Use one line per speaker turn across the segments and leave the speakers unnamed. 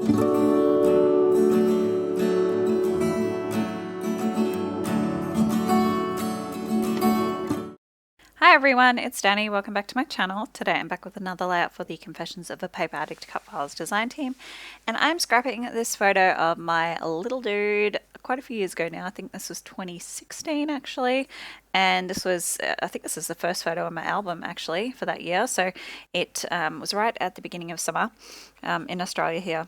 Hi everyone, it's Danny. Welcome back to my channel. Today I'm back with another layout for the Confessions of a Paper Addict Cutfiles design team, and I'm scrapping this photo of my little dude quite a few years ago now. I think this was 2016 actually, and this was I think this is the first photo of my album actually for that year. So it was right at the beginning of summer in Australia here.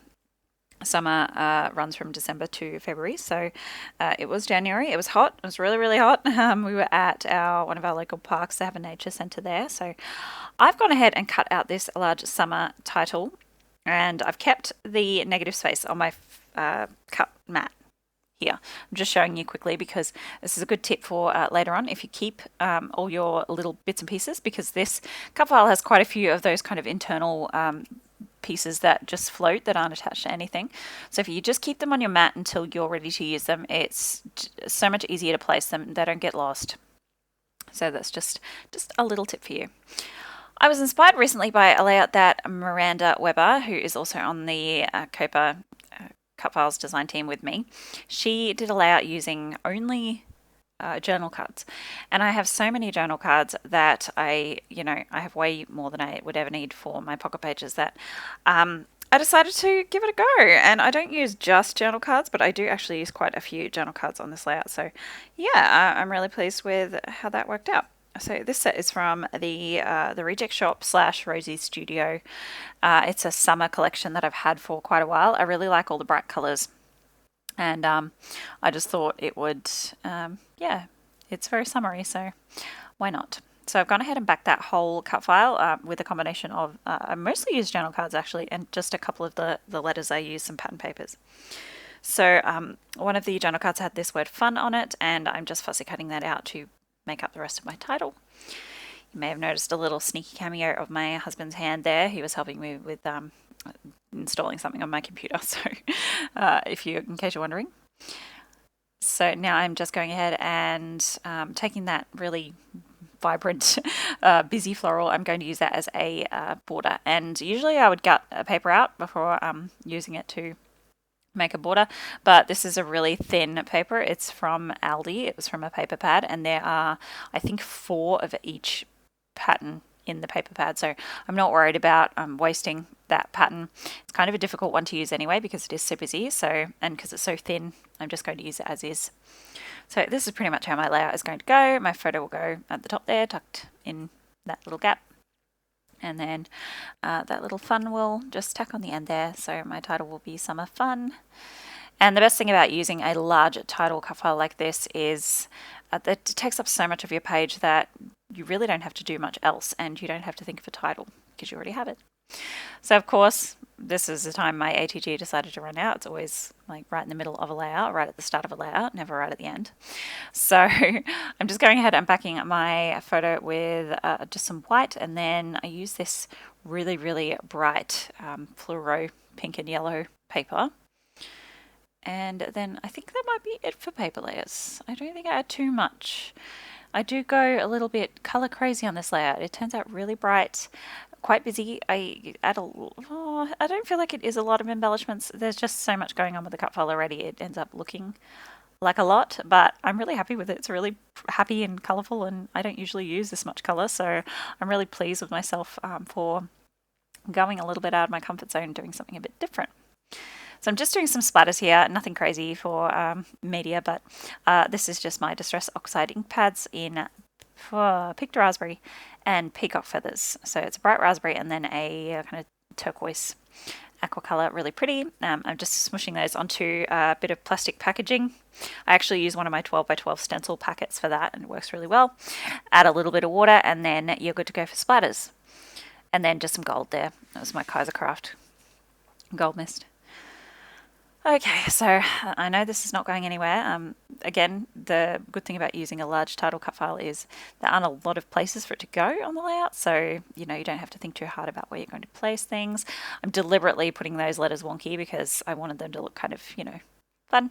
Summer runs from December to February, so it was January. It was hot. It was really, really hot. We were at one of our local parks. They have a nature centre there, so I've gone ahead and cut out this large summer title, and I've kept the negative space on my cut mat here. I'm just showing you quickly because this is a good tip for later on if you keep all your little bits and pieces, because this cut file has quite a few of those kind of internal pieces that just float that aren't attached to anything. So if you just keep them on your mat until you're ready to use them, it's so much easier to place them. They don't get lost. So that's just a little tip for you. I was inspired recently by a layout that Miranda Weber, who is also on the COAPA Cutfiles design team with me, she did a layout using only journal cards, and I have so many journal cards that I have way more than I would ever need for my pocket pages that I decided to give it a go. And I don't use just journal cards, but I do actually use quite a few journal cards on this layout. So yeah, I'm really pleased with how that worked out. So this set is from the Reject Shop / Rosie Studio. It's a summer collection that I've had for quite a while. I really like all the bright colors. And I just thought it would, yeah, it's very summery, so why not? So I've gone ahead and backed that whole cut file with a combination of, I mostly use journal cards actually, and just a couple of the letters I use some pattern papers. So one of the journal cards had this word fun on it, and I'm just fussy cutting that out to make up the rest of my title. You may have noticed a little sneaky cameo of my husband's hand there. He was helping me with installing something on my computer, so in case you're wondering. So now I'm just going ahead and taking that really vibrant busy floral, I'm going to use that as a border, and usually I would gut a paper out before using it to make a border, but this is a really thin paper. It's from Aldi. It was from a paper pad, and there are I think 4 of each pattern in the paper pad, so I'm not worried about wasting that pattern. It's kind of a difficult one to use anyway because it is so busy, and because it's so thin, I'm just going to use it as is. So this is pretty much how my layout is going to go. My photo will go at the top there, tucked in that little gap, and then that little fun will just tack on the end there. So my title will be Summer Fun. And the best thing about using a large title cut file like this is that it takes up so much of your page that you really don't have to do much else, and you don't have to think of a title because you already have it. So of course, this is the time my ATG decided to run out. It's always like right in the middle of a layout, right at the start of a layout, never right at the end. So I'm just going ahead and backing my photo with just some white, and then I use this really, really bright fluoro pink and yellow paper. And then I think that might be it for paper layers. I don't think I add too much. I do go a little bit color crazy on this layout. It turns out really bright, quite busy. I don't feel like it is a lot of embellishments. There's just so much going on with the cut file already. It ends up looking like a lot, but I'm really happy with it. It's really happy and colorful, and I don't usually use this much color, so I'm really pleased with myself for going a little bit out of my comfort zone, doing something a bit different. So I'm just doing some splatters here, nothing crazy for media, but this is just my Distress Oxide ink pads in Picked Raspberry and Peacock Feathers. So it's a bright raspberry and then a kind of turquoise aqua color, really pretty. I'm just smushing those onto a bit of plastic packaging. I actually use one of my 12x12 stencil packets for that, and it works really well. Add a little bit of water, and then you're good to go for splatters. And then just some gold there. That was my Kaisercraft gold mist. Okay, so I know this is not going anywhere. Again, the good thing about using a large title cut file is there aren't a lot of places for it to go on the layout, so you don't have to think too hard about where you're going to place things. I'm deliberately putting those letters wonky because I wanted them to look kind of, fun.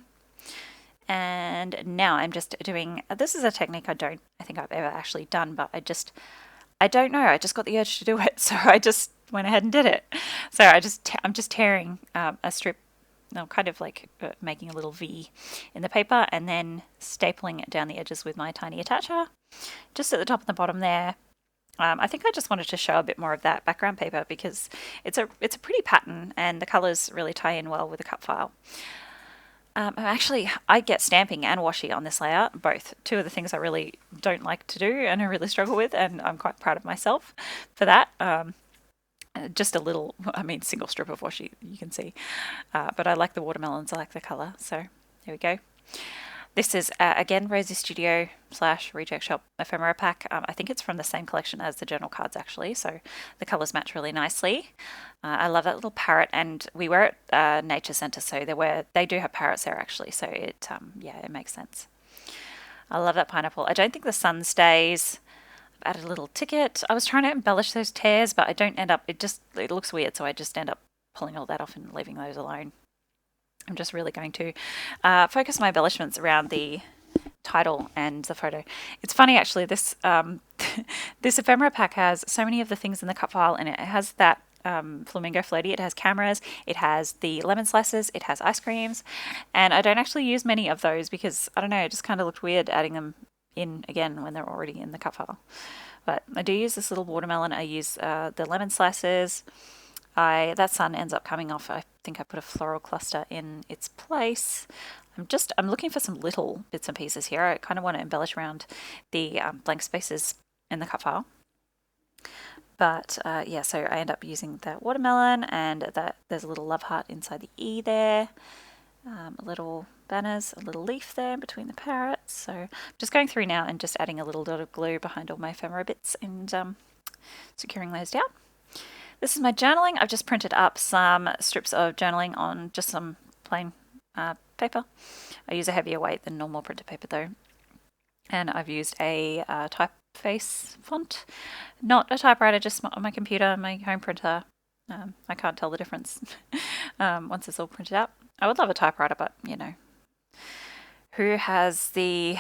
And now I'm just doing, this is a technique I don't think I've ever actually done, but I just I don't know. I just got the urge to do it, so I just went ahead and did it. So I'm just tearing a strip, no, kind of like making a little V in the paper, and then stapling it down the edges with my tiny attacher, just at the top and the bottom there. I think I just wanted to show a bit more of that background paper because it's a pretty pattern and the colours really tie in well with the cut file. Actually, I get stamping and washi on this layout, both. Two of the things I really don't like to do and I really struggle with, and I'm quite proud of myself for that. Just a little, I mean, single strip of washi, you can see. But I like the watermelons, I like the colour, so there we go. This is, again, Rosie Studio / Reject Shop ephemera pack. I think it's from the same collection as the journal cards, actually, so the colours match really nicely. I love that little parrot, and we were at Nature Centre, so they do have parrots there, actually, so yeah, it makes sense. I love that pineapple. I don't think the sun stays. I've added a little ticket. I was trying to embellish those tears, but I don't end up, it looks weird, so I just end up pulling all that off and leaving those alone. I'm just really going to focus my embellishments around the title and the photo. It's funny, actually, this this ephemera pack has so many of the things in the cut file in it. It has that flamingo floaty, it has cameras, it has the lemon slices, it has ice creams, and I don't actually use many of those because, I don't know, it just kind of looked weird adding them in again when they're already in the cut file. But I do use this little watermelon, I use the lemon slices. That sun ends up coming off. I think I put a floral cluster in its place. I'm looking for some little bits and pieces here. I kind of want to embellish around the blank spaces in the cut file. But yeah, so I end up using that watermelon, and there's a little love heart inside the E there. Little banners, a little leaf there between the parrots. So I'm just going through now and just adding a little dot of glue behind all my ephemera bits and securing those down. This is my journaling. I've just printed up some strips of journaling on just some plain paper. I use a heavier weight than normal printed paper though. And I've used a typeface font, not a typewriter, just on my computer, my home printer. I can't tell the difference once it's all printed out. I would love a typewriter, but you know, who has the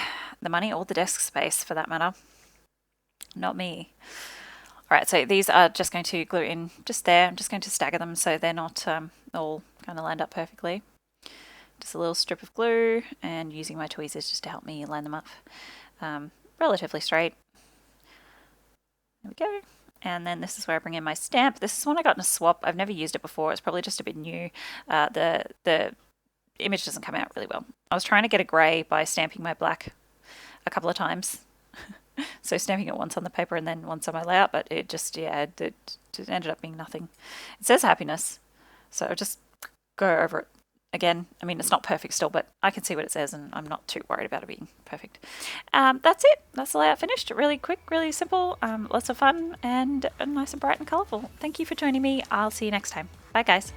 money or the desk space for that matter? Not me. Alright, so these are just going to glue in just there. I'm just going to stagger them so they're not all kind of lined up perfectly. Just a little strip of glue and using my tweezers just to help me line them up relatively straight. There we go. And then this is where I bring in my stamp. This is one I got in a swap. I've never used it before. It's probably just a bit new. The image doesn't come out really well. I was trying to get a grey by stamping my black a couple of times. So stamping it once on the paper and then once on my layout, but it just, yeah, it ended up being nothing. It says happiness, so I'll just go over it again. I mean, it's not perfect still, but I can see what it says and I'm not too worried about it being perfect. That's it. That's the layout finished. Really quick, really simple, lots of fun, and nice and bright and colourful. Thank you for joining me. I'll see you next time. Bye, guys.